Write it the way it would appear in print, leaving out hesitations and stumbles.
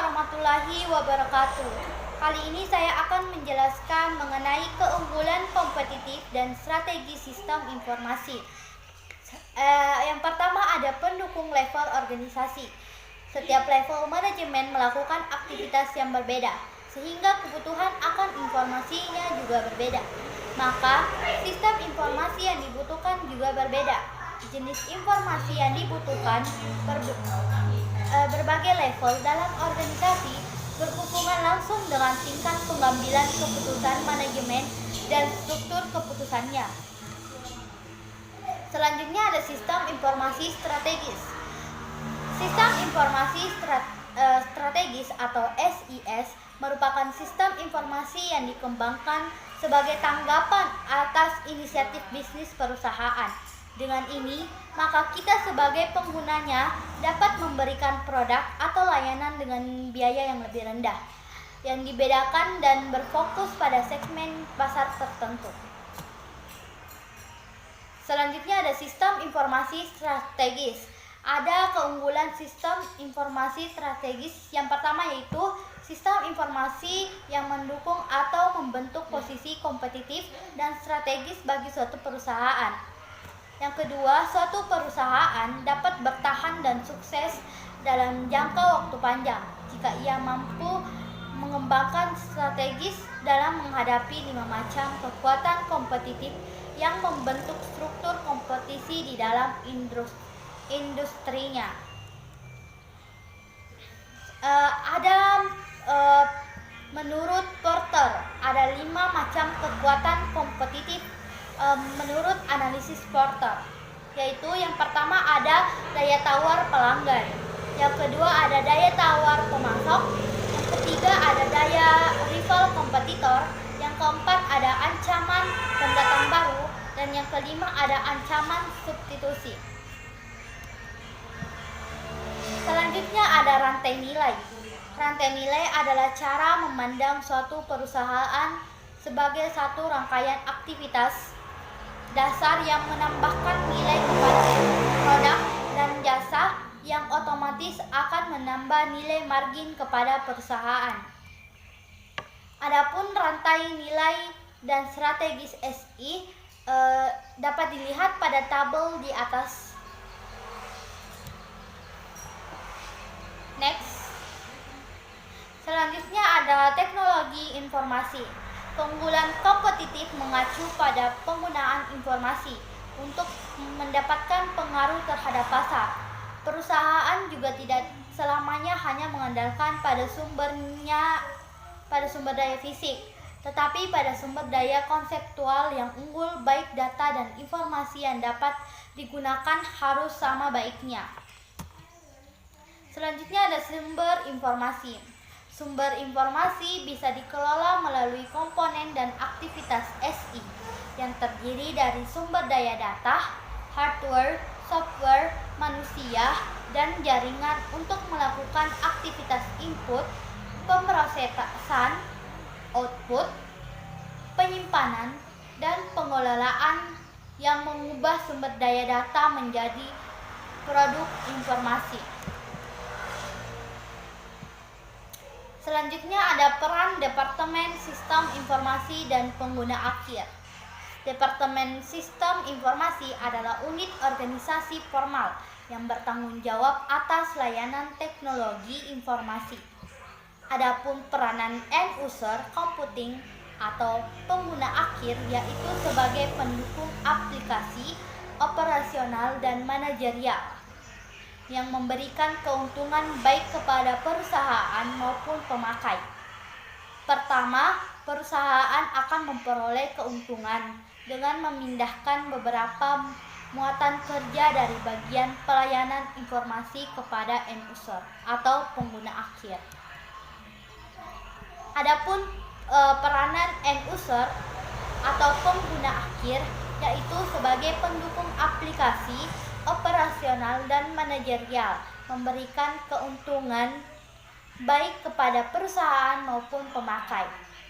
warahmatullahi wabarakatuh. Kali ini saya akan menjelaskan mengenai keunggulan kompetitif dan strategi sistem informasi. Yang pertama ada pendukung level organisasi. Setiap level manajemen melakukan aktivitas yang berbeda, sehingga kebutuhan akan informasinya juga berbeda. Maka, sistem informasi yang dibutuhkan juga berbeda. Jenis informasi yang dibutuhkan berbagai level dalam organisasi berhubungan langsung dengan tingkat pengambilan keputusan manajemen dan struktur keputusannya. Selanjutnya ada sistem informasi strategis. Sistem informasi strategis atau SIS merupakan sistem informasi yang dikembangkan sebagai tanggapan atas inisiatif bisnis perusahaan. Dengan ini, maka kita sebagai penggunanya dapat memberikan produk atau layanan dengan biaya yang lebih rendah, yang dibedakan dan berfokus pada segmen pasar tertentu. Selanjutnya ada sistem informasi strategis. Ada keunggulan sistem informasi strategis. Yang pertama yaitu sistem informasi yang mendukung atau membentuk posisi kompetitif dan strategis bagi suatu perusahaan. Yang kedua, suatu perusahaan dapat bertahan dan sukses dalam jangka waktu panjang jika ia mampu mengembangkan strategis dalam menghadapi 5 macam kekuatan kompetitif yang membentuk struktur kompetisi di dalam industrinya. Menurut Porter, ada 5 macam kekuatan kompetitif menurut analisis Porter, yaitu yang pertama ada daya tawar pelanggan, yang kedua ada daya tawar pemasok, yang ketiga ada daya rival kompetitor, yang keempat ada ancaman pendatang baru, dan yang kelima ada ancaman substitusi. Selanjutnya ada rantai nilai. Rantai nilai adalah cara memandang suatu perusahaan sebagai satu rangkaian aktivitas dasar yang menambahkan nilai kepada produk dan jasa yang otomatis akan menambah nilai margin kepada perusahaan. Adapun rantai nilai dan strategis SI dapat dilihat pada tabel di atas. Next. Selanjutnya ada teknologi informasi. Keunggulan kompetitif mengacu pada penggunaan informasi untuk mendapatkan pengaruh terhadap pasar. Perusahaan juga tidak selamanya hanya mengandalkan pada sumber daya fisik, tetapi pada sumber daya konseptual yang unggul, baik data dan informasi yang dapat digunakan harus sama baiknya. Selanjutnya ada sumber informasi. Sumber informasi bisa dikelola melalui komponen dan aktivitas SI yang terdiri dari sumber daya data, hardware, software, manusia, dan jaringan untuk melakukan aktivitas input, pemrosesan, output, penyimpanan, dan pengelolaan yang mengubah sumber daya data menjadi produk informasi. Selanjutnya ada peran Departemen Sistem Informasi dan Pengguna Akhir. Departemen Sistem Informasi adalah unit organisasi formal yang bertanggung jawab atas layanan teknologi informasi. Adapun peranan end user computing atau pengguna akhir yaitu sebagai pendukung aplikasi, operasional dan manajerial yang memberikan keuntungan baik kepada perusahaan maupun pemakai. Pertama, perusahaan akan memperoleh keuntungan dengan memindahkan beberapa muatan kerja dari bagian pelayanan informasi kepada end user atau pengguna akhir. Adapun peranan end user atau pengguna akhir yaitu sebagai pendukung aplikasi, operasional dan manajerial, memberikan keuntungan baik kepada perusahaan maupun pemakai.